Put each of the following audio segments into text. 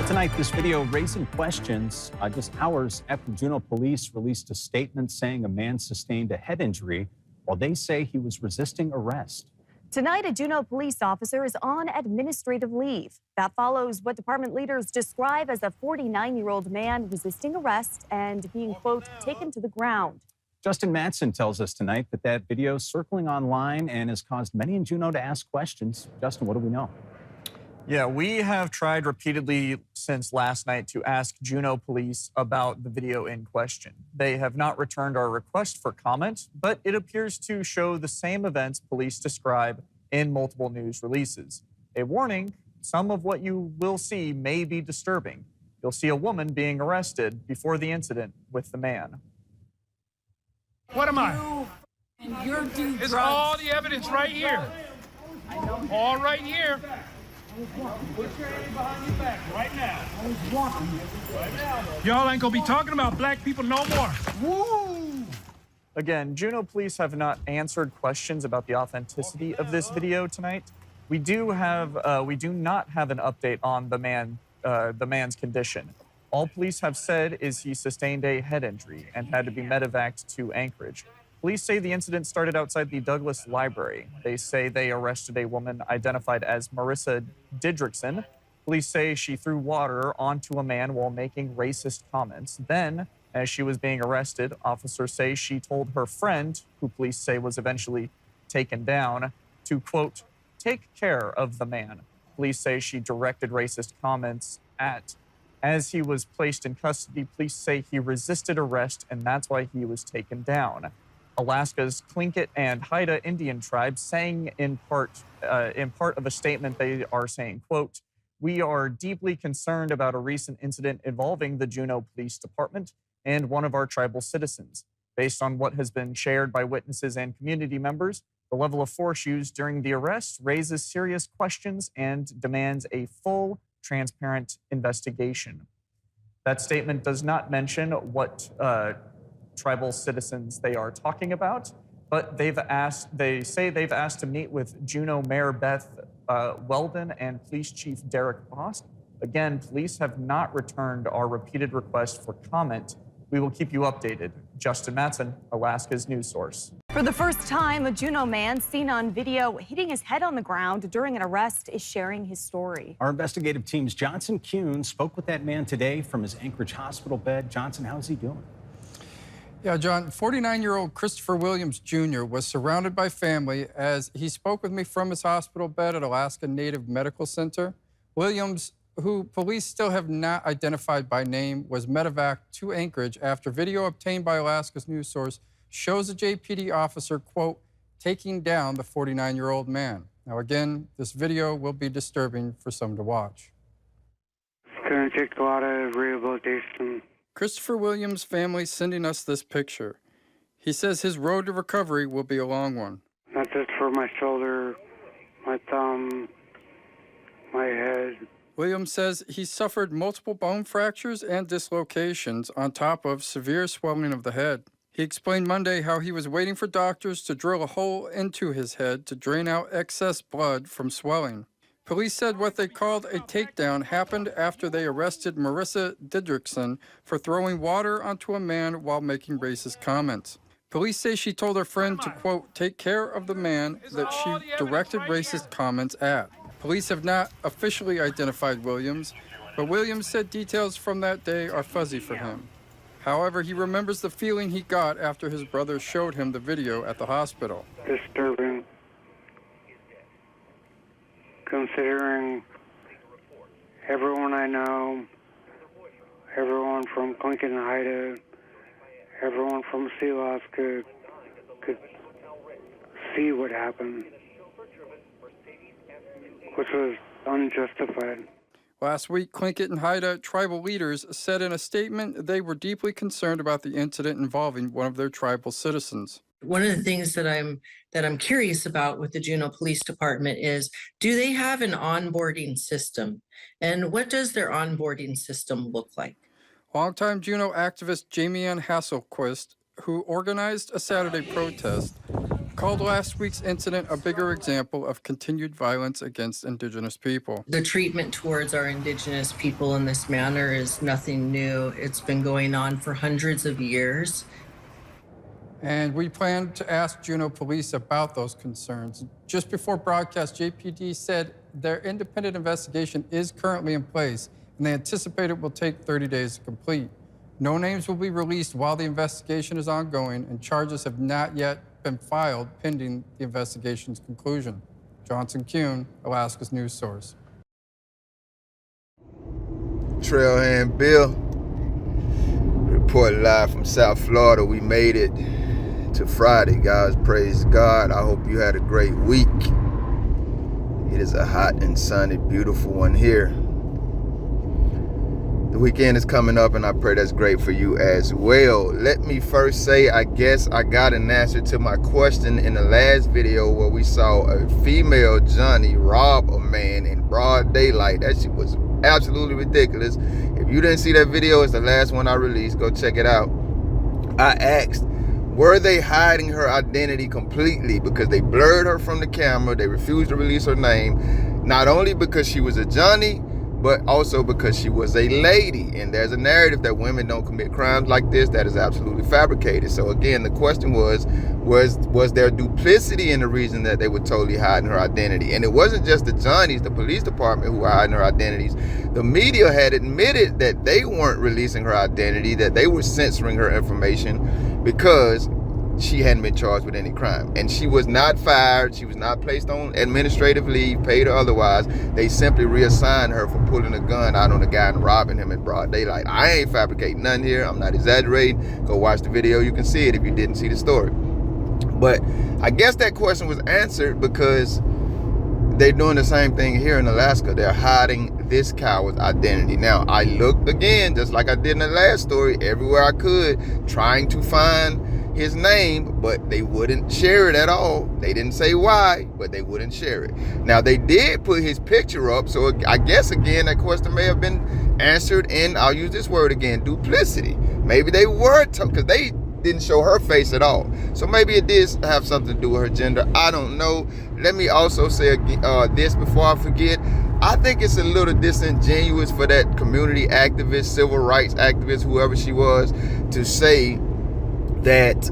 Tonight, this video raising questions just hours after Juno Police released a statement saying a man sustained a head injury while they say he was resisting arrest. Tonight, a Juno police officer is on administrative leave. That follows what department leaders describe as a 49-year-old man resisting arrest and being, quote, taken to the ground. Justin Matson tells us tonight that video is circling online and has caused many in Juno to ask questions. Justin, what do we know? Yeah, we have tried repeatedly since last night to ask Juno Police about the video in question. They have not returned our request for comment, but it appears to show the same events police describe in multiple news releases. A warning, some of what you will see may be disturbing. You'll see a woman being arrested before the incident with the man. What am I? It's all the evidence right here. All right here. Put your hand behind your back right now. I was walking. Right now. Y'all ain't gonna be talking about black people no more. Woo! Again, Juno Police have not answered questions about the authenticity of this video tonight. We do not have an update on the man's condition. All police have said is he sustained a head injury and had to be medevaced to Anchorage. Police say the incident started outside the Douglas Library. They say they arrested a woman identified as Marissa Didrikson. Police say she threw water onto a man while making racist comments. Then, as she was being arrested, officers say she told her friend, who police say was eventually taken down, to, quote, take care of the man. Police say she directed racist comments at. As he was placed in custody, police say he resisted arrest, and that's why he was taken down. Alaska's Tlingit and Haida Indian tribes saying in part of a statement, they are saying, quote, we are deeply concerned about a recent incident involving the Juno Police Department and one of our tribal citizens. Based on what has been shared by witnesses and community members, the level of force used during the arrest raises serious questions and demands a full, transparent investigation. That statement does not mention what tribal citizens they are talking about, but they say they've asked to meet with Juno Mayor Beth Weldon and Police Chief Derek Voss. Again, police have not returned our repeated request for comment. We will keep you updated. Justin Matson, Alaska's news source. For the first time, a Juno man seen on video hitting his head on the ground during an arrest is sharing his story. Our investigative team's Johnson Kuhn spoke with that man today from his Anchorage hospital bed. Johnson, how's he doing? Yeah, John, 49-year-old Christopher Williams Jr. was surrounded by family as he spoke with me from his hospital bed at Alaska Native Medical Center. Williams, who police still have not identified by name, was medevaced to Anchorage after video obtained by Alaska's news source shows a JPD officer, quote, taking down the 49-year-old man. Now, again, this video will be disturbing for some to watch. It's going to take a lot of rehabilitation. Christopher Williams' family sending us this picture. He says his road to recovery will be a long one. Not just for my shoulder, my thumb, my head. Williams says he suffered multiple bone fractures and dislocations on top of severe swelling of the head. He explained Monday how he was waiting for doctors to drill a hole into his head to drain out excess blood from swelling. Police said what they called a takedown happened after they arrested Marissa Didrikson for throwing water onto a man while making racist comments. Police say she told her friend to, quote, take care of the man that she directed racist comments at. Police have not officially identified Williams, but Williams said details from that day are fuzzy for him. However, he remembers the feeling he got after his brother showed him the video at the hospital. Disturbing. Considering everyone I know, everyone from Tlingit and Haida, everyone from Alaska could see what happened, which was unjustified. Last week, Tlingit and Haida tribal leaders said in a statement they were deeply concerned about the incident involving one of their tribal citizens. One of the things that I'm curious about with the Juno Police Department is, do they have an onboarding system? And what does their onboarding system look like? Longtime Juno activist Jamie Ann Hasselquist, who organized a Saturday protest, called last week's incident a bigger example of continued violence against Indigenous people. The treatment towards our Indigenous people in this manner is nothing new. It's been going on for hundreds of years. And we plan to ask Juno Police about those concerns. Just before broadcast, JPD said their independent investigation is currently in place, and they anticipate it will take 30 days to complete. No names will be released while the investigation is ongoing, and charges have not yet been filed pending the investigation's conclusion. Johnson Kuhn, Alaska's news source. Trailhand Bill, reporting live from South Florida. We made it to Friday, guys. Praise God. I hope you had a great week. It is a hot and sunny, beautiful one here. The weekend is coming up, and I pray that's great for you as well. Let me first say, I guess I got an answer to my question in the last video where we saw a female Johnny rob a man in broad daylight. That shit was absolutely ridiculous. If you didn't see that video, it's the last one I released. Go check it out. I asked, were they hiding her identity completely? Because they blurred her from the camera. They refused to release her name. Not only because she was a Johnny, but also because she was a lady. And there's a narrative that women don't commit crimes like this that is absolutely fabricated. So again, the question was there duplicity in the reason that they were totally hiding her identity? And it wasn't just the Johnnies, the police department, who were hiding her identities. The media had admitted that they weren't releasing her identity, that they were censoring her information because she hadn't been charged with any crime. And she was not fired. She was not placed on administrative leave, paid or otherwise. They simply reassigned her for pulling a gun out on a guy and robbing him in broad daylight. I ain't fabricating nothing here. I'm not exaggerating. Go watch the video. You can see it if you didn't see the story. But I guess that question was answered because they're doing the same thing here in Alaska. They're hiding this coward's identity. Now, I looked again, just like I did in the last story, everywhere I could, trying to find his name, but they wouldn't share it at all. They didn't say why, but they wouldn't share it. Now, they did put his picture up, so I guess, again, that question may have been answered in, I'll use this word again, duplicity. Maybe they were, because they didn't show her face at all. So maybe it did have something to do with her gender. I don't know. Let me also say this before I forget. I think it's a little disingenuous for that community activist, civil rights activist, whoever she was, to say that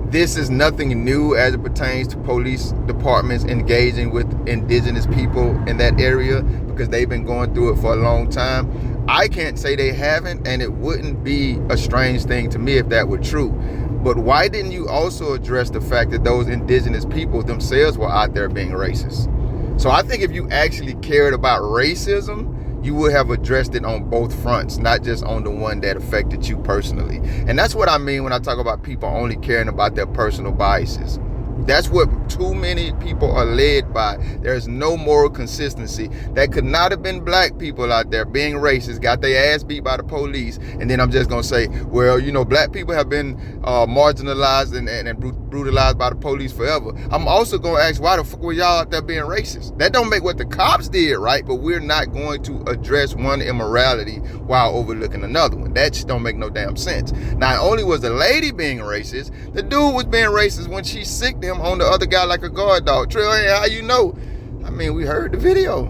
this is nothing new as it pertains to police departments engaging with Indigenous people in that area, because they've been going through it for a long time. I can't say they haven't, and it wouldn't be a strange thing to me if that were true. But why didn't you also address the fact that those Indigenous people themselves were out there being racist? So I think if you actually cared about racism, you would have addressed it on both fronts, not just on the one that affected you personally. And that's what I mean when I talk about people only caring about their personal biases. That's what too many people are led by. There's no moral consistency. That could not have been black people out there being racist, got their ass beat by the police, and then I'm just gonna say, well, you know, black people have been marginalized and brutalized by the police forever. I'm also gonna ask, why the fuck were y'all out there being racist? That don't make what the cops did right, but we're not going to address one immorality while overlooking another one. That just don't make no damn sense. Not only was the lady being racist, the dude was being racist when she sicked him on the other guy like a guard dog. Trailhand, how you know? I mean, we heard the video.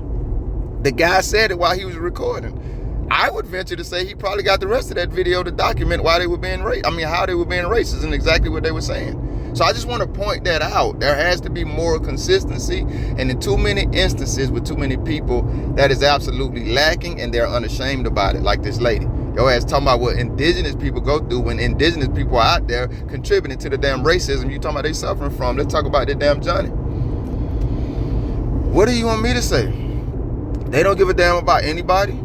The guy said it while he was recording. I would venture to say he probably got the rest of that video to document why they were being how they were being racist and exactly what they were saying. So I just want to point that out. There has to be moral consistency, and in too many instances with too many people, that is absolutely lacking, and they're unashamed about it, like this lady. Your ass talking about what Indigenous people go through when Indigenous people are out there contributing to the damn racism you talking about they suffering from. Let's talk about that damn Johnny. What do you want me to say? They don't give a damn about anybody?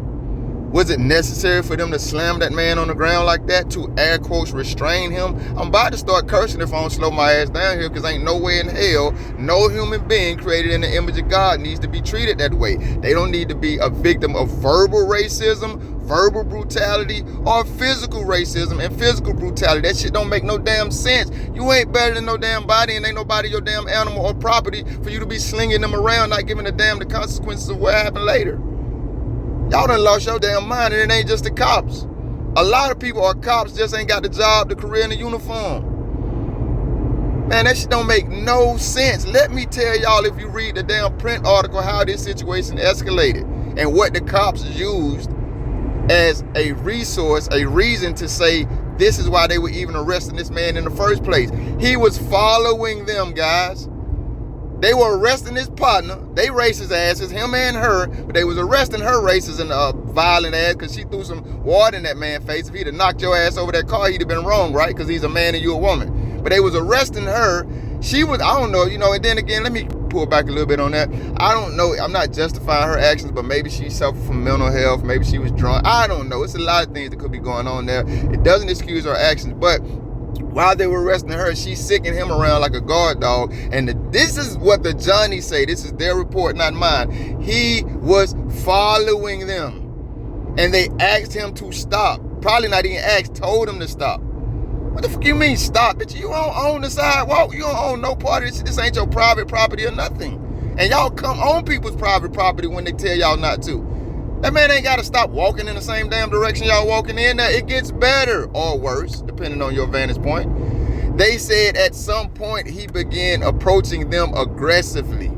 Was it necessary for them to slam that man on the ground like that to, air quotes, restrain him? I'm about to start cursing if I don't slow my ass down here, because ain't no way in hell no human being created in the image of God needs to be treated that way. They don't need to be a victim of verbal racism, verbal brutality, or physical racism and physical brutality. That shit don't make no damn sense. You ain't better than no damn body, and ain't nobody your damn animal or property for you to be slinging them around, not giving a damn the consequences of what happened later. Y'all done lost your damn mind, and it ain't just the cops. A lot of people are cops, just ain't got the job, the career, and the uniform. Man, that shit don't make no sense. Let me tell y'all, if you read the damn print article, how this situation escalated and what the cops used as a resource, a reason to say this is why they were even arresting this man in the first place. He was following them, guys. They were arresting his partner. They racist asses, him and her, but they was arresting her racist and violent ass because she threw some water in that man's face. If he'd have knocked your ass over that car, he'd have been wrong, right? Because he's a man and you a woman. But they was arresting her. She was, I don't know, you know, and then again, let me pull back a little bit on that. I don't know. I'm not justifying her actions, but maybe she suffered from mental health. Maybe she was drunk. I don't know. It's a lot of things that could be going on there. It doesn't excuse her actions, but while they were arresting her, she's sicking him around like a guard dog. And this is what the Johnnies say. This is their report, not mine. He was following them. And they asked him to stop. Probably not even asked, told him to stop. What the fuck you mean stop? Bitch, you don't own the sidewalk. You don't own no part of this shit. This ain't your private property or nothing. And y'all come on people's private property when they tell y'all not to. That man ain't got to stop walking in the same damn direction y'all walking in. Now, it gets better or worse, depending on your vantage point. They said at some point he began approaching them aggressively.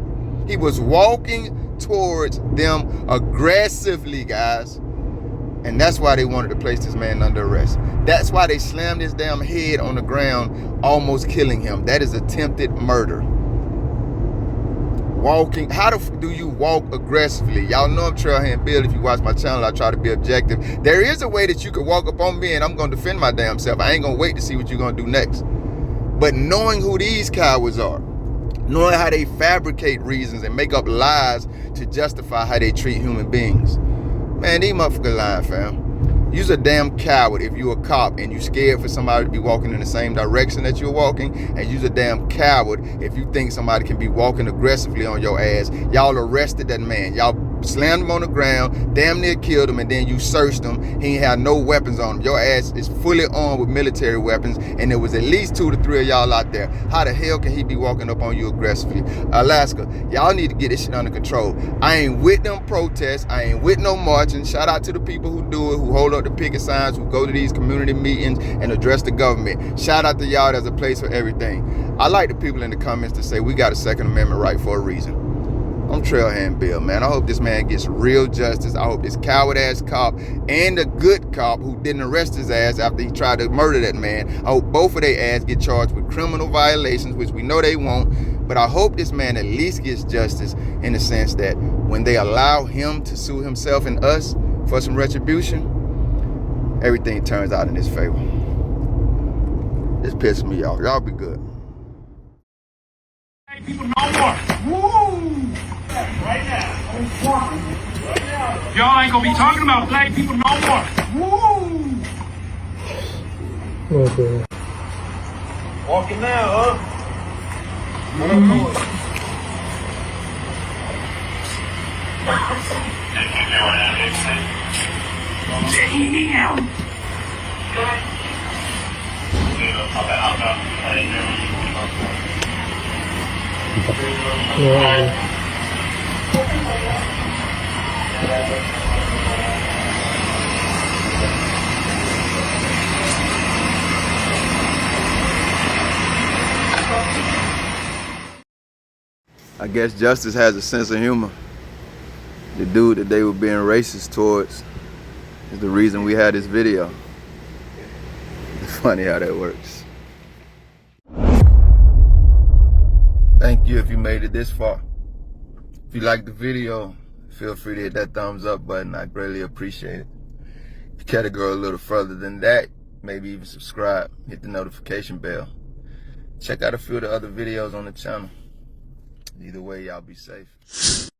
He was walking towards them aggressively, guys. And that's why they wanted to place this man under arrest. That's why they slammed his damn head on the ground, almost killing him. That is attempted murder. Walking, how the f do you walk aggressively? Y'all know I'm Trailhand Bill. If you watch my channel, I try to be objective. There is a way that you could walk up on me and I'm gonna defend my damn self. I ain't gonna wait to see what you're gonna do next. But knowing who these cowards are, knowing how they fabricate reasons and make up lies to justify how they treat human beings. Man, these motherfuckers lying, fam. You's a damn coward if you a cop and you scared for somebody to be walking in the same direction that you're walking, and you's a damn coward if you think somebody can be walking aggressively on your ass. Y'all arrested that man. Y'all slammed him on the ground, damn near killed him, and then you searched him. He ain't had no weapons on him. Your ass is fully armed with military weapons, and there was at least 2 to 3 of y'all out there. How the hell can he be walking up on you aggressively? Alaska, y'all need to get this shit under control. I ain't with them protests. I ain't with no marching. Shout out to the people who do it, who hold up the picket signs, who go to these community meetings and address the government. Shout out to y'all. There's a place for everything. I like the people in the comments to say we got a Second Amendment right for a reason. I'm Trailhand Bill, man. I hope this man gets real justice. I hope this coward-ass cop and the good cop who didn't arrest his ass after he tried to murder that man, I hope both of their ass get charged with criminal violations, which we know they won't. But I hope this man at least gets justice in the sense that when they allow him to sue himself and us for some retribution, everything turns out in his favor. This pisses me off. Y'all be good. Hey, people, no more. Woo! Right now. Right now. Y'all ain't gonna be talking about black people no more. Woo! Okay. Walking now, huh? I guess justice has a sense of humor. The dude that they were being racist towards is the reason we had this video. It's funny how that works. Thank you if you made it this far. If you liked the video, feel free to hit that thumbs up button. I greatly appreciate it. If you care to go a little further than that, maybe even subscribe, hit the notification bell. Check out a few of the other videos on the channel. Either way, y'all be safe.